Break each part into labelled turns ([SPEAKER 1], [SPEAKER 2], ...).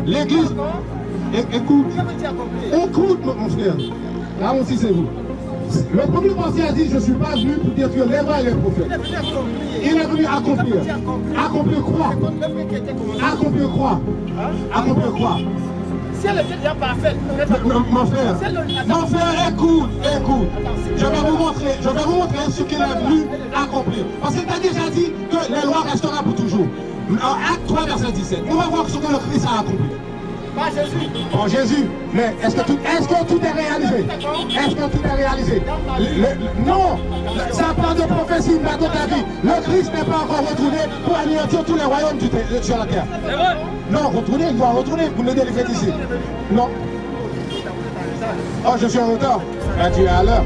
[SPEAKER 1] L'église, écoute mon frère, là aussi c'est vous. Le premier conseil a dit, je ne suis pas venu pour détruire les rois et les prophètes. Il est venu accomplir. Accomplir quoi? Accomplir quoi? Accomplir quoi?
[SPEAKER 2] Si elle était déjà parfaite,
[SPEAKER 1] mon frère, écoute. Je vais vous montrer ce qu'il est venu accomplir. Parce que tu as déjà dit que les lois resteront pour toujours. Acte 3, verset 17. On va voir ce que le Christ a accompli.
[SPEAKER 2] Pas Jésus.
[SPEAKER 1] Oh Jésus, mais est-ce que tout est réalisé? Est-ce que tout est réalisé? Non, ça part de prophétie dans ta vie. Le Christ n'est pas encore retourné pour anéantir tous les royaumes sur la terre. Non, retourner, il doit retourner pour le délivrer d'ici. Non. Oh, je suis en retard. Ben, tu es à l'heure.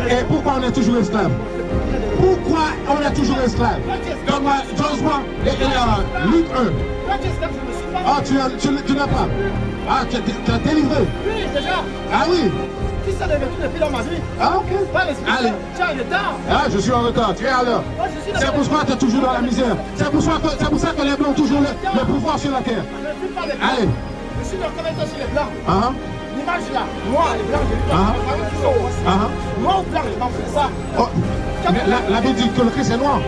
[SPEAKER 1] Et pourquoi on est toujours esclave? Pourquoi on est toujours esclave? Donne-moi Joshua, Luc 1. Ah, tu n'as pas. Ah, tu as délivré.
[SPEAKER 2] Oui, déjà.
[SPEAKER 1] Ah oui.
[SPEAKER 2] Qui s'est revêtu depuis dans ma vie?
[SPEAKER 1] Ah, ok. Allez.
[SPEAKER 2] Tu es en retard.
[SPEAKER 1] Ah, je suis en retard. Tu es à l'heure. C'est pourquoi tu es toujours dans la misère. C'est pour ça que les Blancs ont toujours le pouvoir sur la terre. Allez.
[SPEAKER 2] Je suis reconnaissant sur les Blancs.
[SPEAKER 1] Ah.
[SPEAKER 2] L'image là, moi, les Blancs, je ne pas. Moi, au Blanc, je m'en fais ça.
[SPEAKER 1] Oh. Mais la Bible dit que le Christ est noir.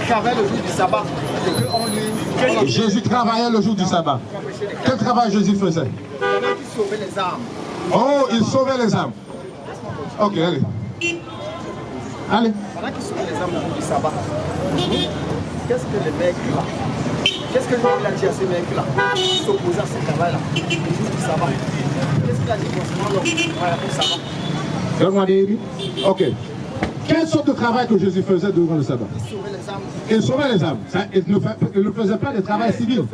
[SPEAKER 2] Travaille le jour du sabbat.
[SPEAKER 1] Jésus travaillait le jour du sabbat. Quel travail Jésus faisait?
[SPEAKER 2] Il sauvait les âmes.
[SPEAKER 1] Oh, il sauvait les âmes. Ok, allez. Allez.
[SPEAKER 2] Pendant qu'il sauvait les âmes le jour du sabbat, qu'est-ce que les mecs là? Qu'est-ce que Jésus a dit à ces mecs là? Qui s'opposaient à ce travail-là, le jour du sabbat. Qu'est-ce qu'il a dit concernant leur travail pour le sabbat?
[SPEAKER 1] Donne-moi des. Ok. Quelle sorte de travail que Jésus faisait durant le sabbat?
[SPEAKER 2] Il sauvait les âmes.
[SPEAKER 1] Il sauvait les âmes. Ça, il ne faisait pas de travail civil.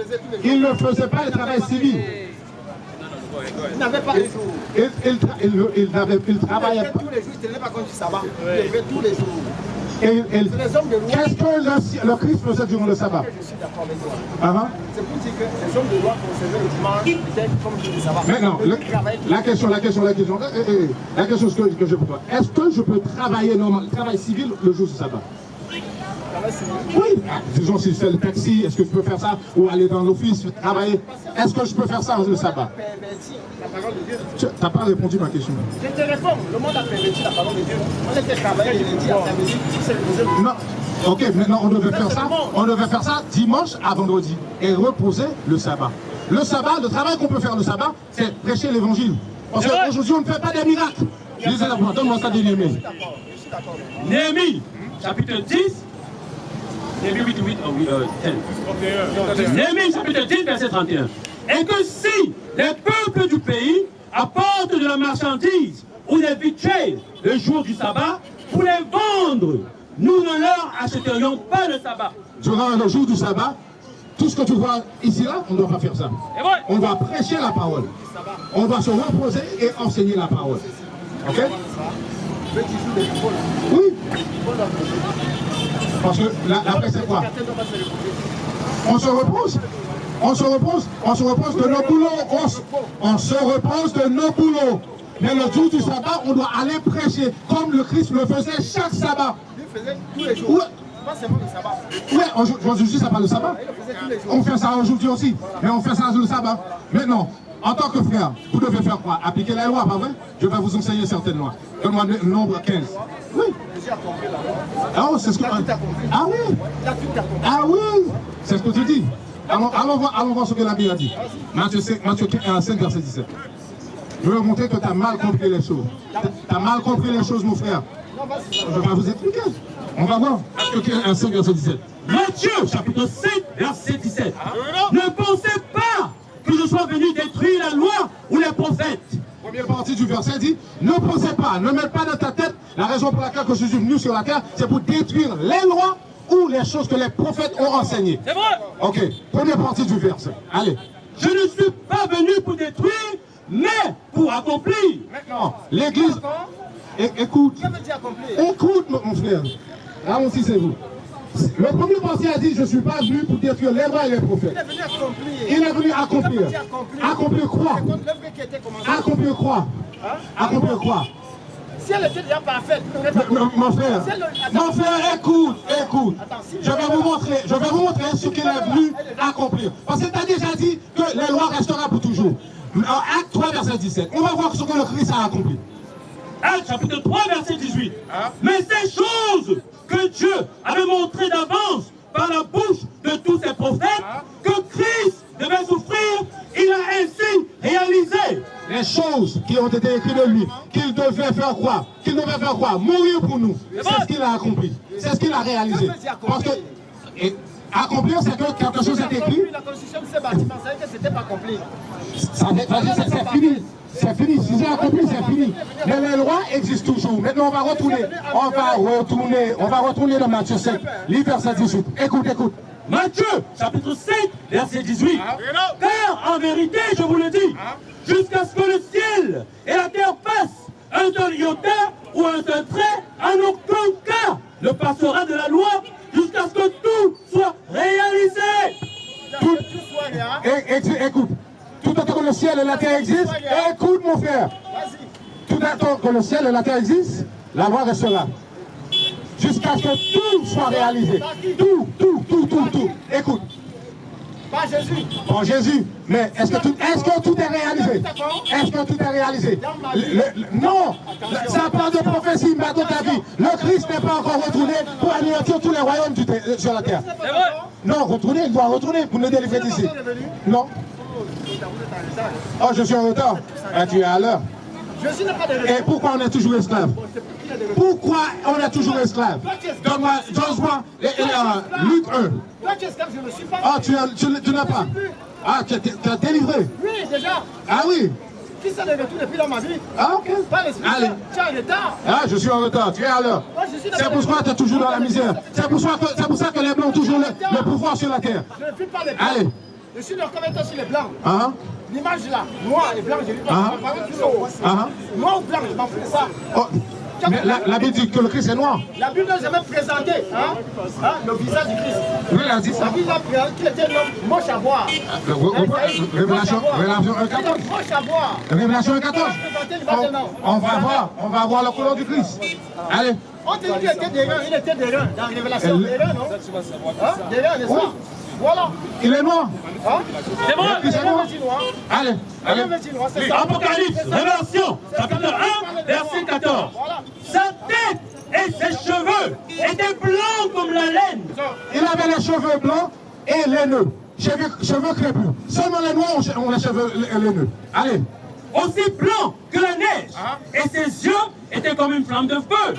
[SPEAKER 1] Il ne faisait pas de travail civil.
[SPEAKER 2] Il n'avait pas les jours.
[SPEAKER 1] Il travaillait pas.
[SPEAKER 2] Tous les jours, il ne tenait pas compte du sabbat. Il levait tous les jours.
[SPEAKER 1] Qu'est-ce que le Christ faisait durant le sabbat?
[SPEAKER 2] Je suis d'accord avec toi. C'est pour dire que les hommes de loi conservaient le dimanche, peut-être comme jour du sabbat.
[SPEAKER 1] Maintenant, la question que j'ai pour toi. Est-ce que je peux travailler normal, travail civil le jour du sabbat? Oui. Disons si je fais le taxi, est-ce que je peux faire ça? Ou aller dans l'office, travailler? Est-ce que je peux faire ça le sabbat? Tu n'as pas répondu à ma question.
[SPEAKER 2] Je te réponds. Le monde a perverti la parole de Dieu. On était travaillé le lundi à samedi.
[SPEAKER 1] Non. Ok, maintenant on devait faire ça. On devait faire ça dimanche à vendredi et reposer le sabbat. Le sabbat, le travail qu'on peut faire le sabbat, c'est prêcher l'évangile. Parce qu'aujourd'hui on ne fait pas des miracles. Lisez la parole. Donne-moi ça de Néhémie.
[SPEAKER 3] Néhémie, chapitre 10. Néhémie 8, 10. Néhémie, chapitre 10, verset 31. Et que si les peuples du pays apportent de la marchandise ou des victuailles le jour du sabbat pour les vendre, nous ne leur achèterions pas le sabbat.
[SPEAKER 1] Durant le jour du sabbat, tout ce que tu vois ici là, on ne doit pas faire ça. On va prêcher la parole. On va se reposer et enseigner la parole. Ok? Oui. Parce que la paix c'est quoi? On se repose. On se repose de nos boulots. On se repose de nos boulots. Mais le jour du sabbat, on doit aller prêcher comme le Christ le faisait chaque sabbat.
[SPEAKER 2] Il faisait tous les jours. Pas seulement le sabbat.
[SPEAKER 1] Oui, aujourd'hui ça pas le sabbat. On fait ça aujourd'hui aussi. Mais on fait ça le sabbat. Maintenant, en tant que frère, vous devez faire quoi? Appliquer la loi, pas vrai? Je vais vous enseigner certaines lois. Donne-moi le nombre 15. Oui. Ah oui, c'est ce que... Ah oui. Ah oui. C'est ce que tu dis. Allons voir ce que la Bible a dit. Matthieu 5, verset 17. Je vais vous montrer que tu as mal compris les choses. Tu as mal compris les choses, mon frère. Je vais vous expliquer. On va voir. Matthieu 5, verset 17.
[SPEAKER 3] Matthieu, chapitre 5, verset 17. Ne pensez pas que je sois venu détruire la loi ou les prophètes.
[SPEAKER 1] Première partie du verset dit, ne pensez pas, ne mets pas dans ta tête, la raison pour laquelle je suis venu sur la terre, c'est pour détruire les lois ou les choses que les prophètes ont enseignées.
[SPEAKER 3] C'est vrai.
[SPEAKER 1] Ok, première partie du verset. Allez.
[SPEAKER 3] Je ne suis pas venu pour détruire, mais pour accomplir.
[SPEAKER 1] Maintenant, l'église... Écoute, mon frère. Là aussi c'est vous. Le premier pensée a dit, je ne suis pas venu pour détruire les rois et les prophètes.
[SPEAKER 2] Il est venu accomplir.
[SPEAKER 1] Il est venu accomplir. Accomplir quoi? Accomplir quoi? Accomplir quoi?
[SPEAKER 2] Si elle était déjà parfaite,
[SPEAKER 1] mon frère, écoute. Je vais vous montrer ce qu'il est venu accomplir. Parce que tu as déjà dit que les lois resteront pour toujours. Acte 3, verset 17. On va voir ce que le Christ a accompli.
[SPEAKER 3] Acte chapitre 3, verset 18. Mais ces choses que Dieu avait montrées d'avance par la bouche de tous ses prophètes, que Christ devait souffrir, il a ainsi réalisé.
[SPEAKER 1] Les choses qui ont été écrites de lui, qu'il devait faire quoi? Qu'il devait faire quoi? Mourir pour nous. C'est ce qu'il a accompli. C'est ce qu'il a réalisé. Parce que accomplir, c'est que quelque chose est écrit.
[SPEAKER 2] La construction de ces bâtiments, ça veut dire que ce n'était pas accompli.
[SPEAKER 1] C'est fini. C'est fini. Si c'est accompli, c'est fini. Mais les lois existent toujours. Maintenant, on va retourner dans Matthieu 5, livre verset 18. Écoute.
[SPEAKER 3] Matthieu, chapitre 5, verset 18. Car en vérité, je vous le dis, jusqu'à ce que le ciel et la terre passent, un seul iota ou un seul trait, en aucun cas ne passera de la loi jusqu'à ce que tout soit réalisé.
[SPEAKER 1] Écoute, tout autant que le ciel et la terre existent, écoute mon frère, tout autant que le ciel et la terre existent, la loi restera. Jusqu'à ce que tout soit réalisé. Tout. Écoute.
[SPEAKER 2] Pas Jésus.
[SPEAKER 1] Bon, Jésus. Mais est-ce que tout est réalisé? Est-ce que tout est réalisé? Non. Ça parle de prophétie, mais dans ta vie. Le Christ n'est pas encore retourné pour anéantir tous les royaumes sur la terre. Non, il doit retourner pour nous délivrer d'ici. Non. Oh, je suis en retard. Tu es à l'heure. Et pourquoi on est toujours esclave? Pourquoi on est toujours esclave? Donne-moi, Luc 1.
[SPEAKER 2] Toi, tu es esclave, je ne suis pas.
[SPEAKER 1] Ah, tu n'as pas. Ah, tu as délivré.
[SPEAKER 2] Oui, déjà.
[SPEAKER 1] Ah oui.
[SPEAKER 2] Qui s'est de retour depuis dans ma vie?
[SPEAKER 1] Ah, ok.
[SPEAKER 2] Pas l'esprit. Tu es en retard.
[SPEAKER 1] Ah, je suis en retard. Tu es à l'heure. C'est pourquoi tu es toujours dans la misère. C'est pour ça que les Blancs ont toujours le pouvoir sur la terre.
[SPEAKER 2] Je ne fuis pas les Blancs.
[SPEAKER 1] Allez.
[SPEAKER 2] Je suis dans combien de temps sur les Blancs?
[SPEAKER 1] L'image
[SPEAKER 2] là, noir et blanc, je ne dis pas. Noir ou blanc, je m'en fous de ça.
[SPEAKER 1] Mais la Bible dit que le Christ est noir.
[SPEAKER 2] La Bible n'a jamais présenté le visage du Christ.
[SPEAKER 1] Oui, elle a dit ça.
[SPEAKER 2] La Bible a présenté qu'il était un homme moche à voir.
[SPEAKER 1] Révélation 1,14.
[SPEAKER 2] Moche à voir.
[SPEAKER 1] Révélation 1,14. On va voir la couleur du Christ. Allez.
[SPEAKER 2] On te dit qu'il était des reins, il était des reins dans Révélation. Des reins, non? Des reins, n'est-ce pas? Voilà.
[SPEAKER 1] Il est noir.
[SPEAKER 3] C'est bon.
[SPEAKER 1] Il est noir. Allez.
[SPEAKER 3] Apocalypse, Révélation, chapitre 1, verset 14. Sa tête et ses cheveux étaient blancs comme la laine.
[SPEAKER 1] Il avait les cheveux blancs et laineux. Cheveux crépus. Seulement les noirs ont les cheveux laineux. Allez.
[SPEAKER 3] Aussi blanc que la neige. Et ses yeux étaient comme une flamme de feu.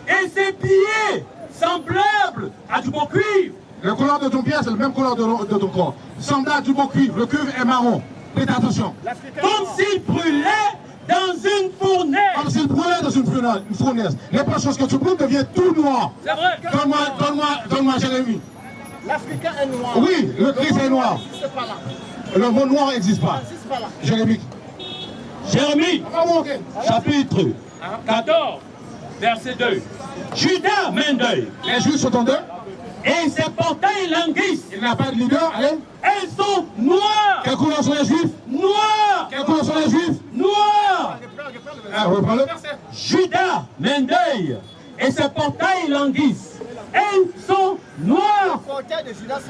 [SPEAKER 3] Et ses pieds semblables à du beau cuivre.
[SPEAKER 1] La couleur de ton pied, c'est la même couleur de ton corps. Semblable du beau cuivre. Le cuivre est marron. Faites attention.
[SPEAKER 3] Comme s'il brûlait dans une fournaise.
[SPEAKER 1] Comme s'il brûlait dans une fournaise. Les premières choses que tu brûles devient tout noir.
[SPEAKER 3] C'est vrai.
[SPEAKER 1] Donne-moi Jérémie.
[SPEAKER 2] L'Africain est noir.
[SPEAKER 1] Oui, le Christ est noir. Le mot noir n'existe pas. Jérémie.
[SPEAKER 3] Chapitre 14, verset 2. Judas main d'œil.
[SPEAKER 1] Les Juifs sont en deux.
[SPEAKER 3] Et ses portails languissent.
[SPEAKER 1] Il n'a pas de leader. Allez.
[SPEAKER 3] Elles sont noires.
[SPEAKER 1] Quelle couleur sont les Juifs?
[SPEAKER 3] Noirs.
[SPEAKER 1] Quelle couleur sont les Juifs?
[SPEAKER 3] Noirs.
[SPEAKER 1] Reprends-le.
[SPEAKER 3] Judas main d'œil. Et ses portails languissent. Elles sont noires.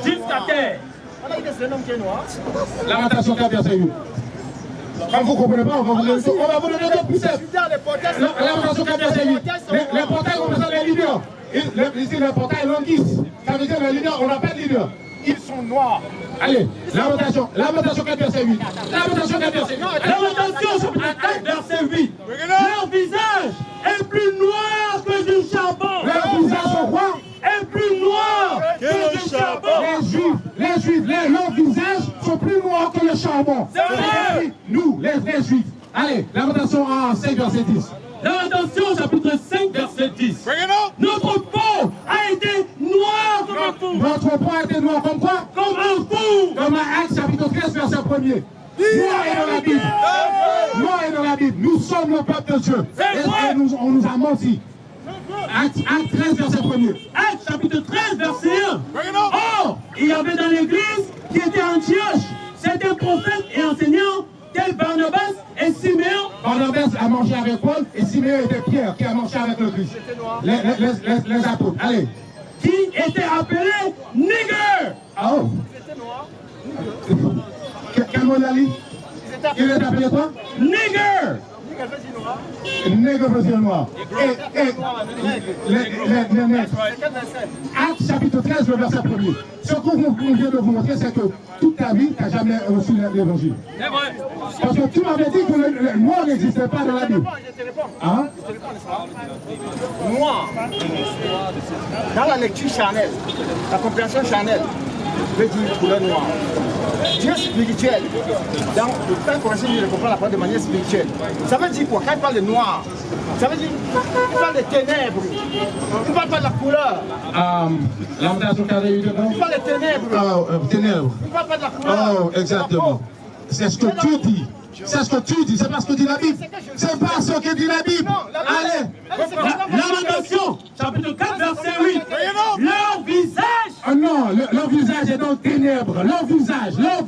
[SPEAKER 3] Jusqu'à terre.
[SPEAKER 2] On a dit que c'est un homme qui est noir.
[SPEAKER 1] Lamentation 4, verset 8. Quand vous ne comprenez pas, on va vous donner deux poucettes. Lamentation 4, verset 8. Les portails représentent les leaders. Ici, les portails languissent. Ça veut dire les leaders, on n'a pas de leaders. Ils sont noirs. Allez, Lamentation 4, verset 8. Lamentation 4, verset 8.
[SPEAKER 3] Lamentation chapitre 4, verset 8. Leur visage est plus noir que du charbon.
[SPEAKER 1] Leurs visages sont quoi?
[SPEAKER 3] Est plus noir que du charbon.
[SPEAKER 1] Les Juifs, leurs visages sont plus noirs que le charbon.
[SPEAKER 3] C'est vrai.
[SPEAKER 1] Nous, les vrais Juifs. Allez, Lamentation 5, verset 10.
[SPEAKER 3] Lamentation chapitre 5, verset 10. Notre peau a été noire comme un four.
[SPEAKER 1] Notre peau a été noire comme quoi?
[SPEAKER 3] Comme un four.
[SPEAKER 1] Comme Acte chapitre 13, verset 1er. Noir est dans la Bible. Noir est dans la Bible. Nous sommes le peuple de Dieu. Et on nous a menti. Acte 13, verset 1er.
[SPEAKER 3] Acte chapitre 13, verset 1. Or, il y avait dans l'église qui était Antioche certains prophètes et enseignants tels Barnabas et Siméon.
[SPEAKER 1] Barnabas a mangé avec Paul et Siméon était Pierre qui a mangé avec le Christ. Les apôtres. Allez.
[SPEAKER 3] Qui étaient appelés nigger.
[SPEAKER 1] Oh. Quel mot il a dit? Il est appelé quoi?
[SPEAKER 3] Nigger.
[SPEAKER 1] Nègre veut dire noir. Acte chapitre 13, le verset 1er. Ce que nous vient de vous montrer, c'est que toute ta vie, tu n'as jamais reçu l'évangile. Parce que tu m'avais dit que le noir n'existait pas dans la Bible. Hein?
[SPEAKER 2] Noir. Dans la lecture charnelle, la compréhension charnelle veut dire couleur noire. Dieu spirituel, dans le temps qu'on essaie de comprendre la parole de manière spirituelle, ça veut dire quoi? Quand il parle de noir, ça veut dire qu'il parle de ténèbres, il ne parle pas de la couleur. Il parle de ténèbres.
[SPEAKER 1] Ténèbres.
[SPEAKER 2] Il ne parle pas de la couleur.
[SPEAKER 1] Oh, exactement. C'est ce que tu dis. C'est ce que tu dis, c'est pas ce que dit la Bible. C'est pas ce que dit la Bible. Allez.
[SPEAKER 3] Lamentation, chapitre 4, verset 8. Leur visage.
[SPEAKER 1] Oh non, leur visage est dans les ténèbres. Leur visage
[SPEAKER 3] est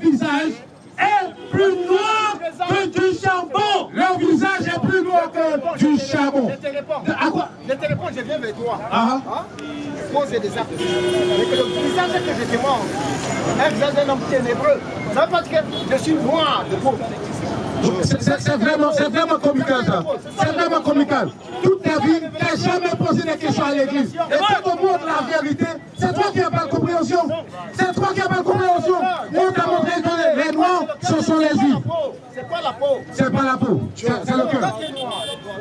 [SPEAKER 3] plus noir que du charbon.
[SPEAKER 1] Leur visage est plus noir que du charbon.
[SPEAKER 2] Je te réponds, je viens vers toi.
[SPEAKER 1] Poser
[SPEAKER 2] des actes. Mais que le visage que je te montre est le visage d'un homme ténébreux. Ça veut pas dire que je suis noir de peau.
[SPEAKER 1] C'est vraiment comical ça. C'est vraiment comical. Toute ta vie, tu n'as jamais posé des questions à l'église. Et quand on montre la vérité, c'est toi qui n'as pas de compréhension. C'est toi qui n'as pas de compréhension. On t'a montré que les noirs, ce sont les juifs.
[SPEAKER 2] C'est pas la peau.
[SPEAKER 1] C'est pas la peau. C'est le cœur.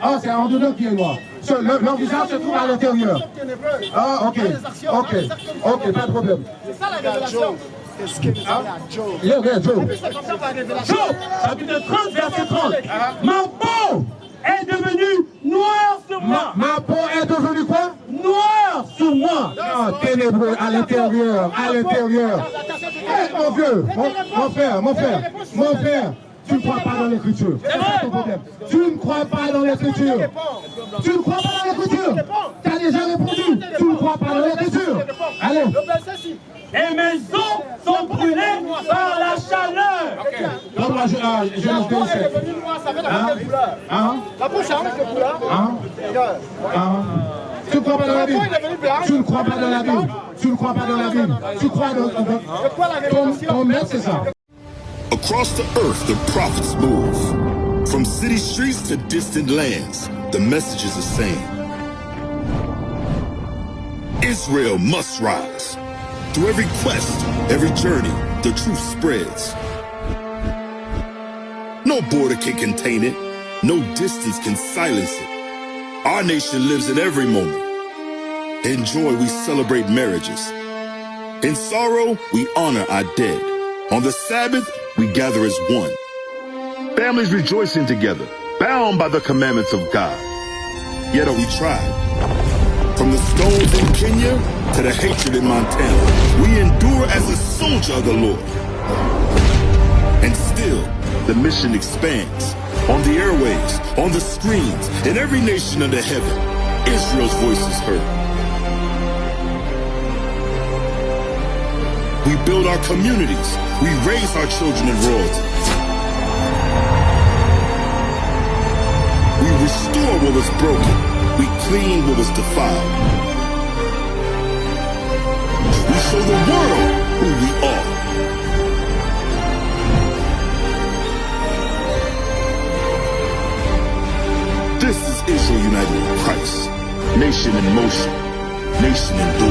[SPEAKER 1] Ah, c'est en dedans qui est noir. Leur visage se trouve à l'intérieur. Ah, ok, pas de problème.
[SPEAKER 2] C'est ça la révélation.
[SPEAKER 1] Job,
[SPEAKER 3] chapitre 30, verset 30. Ma peau est devenue noire sur moi.
[SPEAKER 1] Ma peau est devenue quoi?
[SPEAKER 3] Noire sur moi.
[SPEAKER 1] Non, ténébreux à l'intérieur, mon vieux, mon frère, tu ne crois pas dans l'écriture. C'est ça ton problème. Tu ne crois pas dans l'écriture. Tu ne crois pas dans l'écriture. Tu as déjà répondu. Tu ne crois pas dans l'écriture. Allez.
[SPEAKER 3] Et mes os sont brûlés par la chaleur.
[SPEAKER 1] Donne-moi Genèse 2:7.
[SPEAKER 2] La peau change de couleur.
[SPEAKER 1] Tu ne crois pas dans la Bible. Tu ne crois pas dans la Bible. Tu ne crois pas dans la Bible. Tu crois dans ton maître, c'est ça.
[SPEAKER 4] Across the earth, the prophets move. From city streets to distant lands, the message is the same. Israel must rise. Through every quest, every journey, the truth spreads. No border can contain it. No distance can silence it. Our nation lives in every moment. In joy, we celebrate marriages. In sorrow, we honor our dead. On the Sabbath, we gather as one. Families rejoicing together, bound by the commandments of God. Yet are we tried. From the stones in Kenya to the hatred in Montana, we endure as a soldier of the Lord. And still, the mission expands. On the airwaves, on the screens, in every nation under heaven, Israel's voice is heard. We build our communities. We raise our children in royalty. We restore what was broken. We clean what was defiled. We show the world who we are. This is Israel united in Christ. Nation in motion. Nation enduring.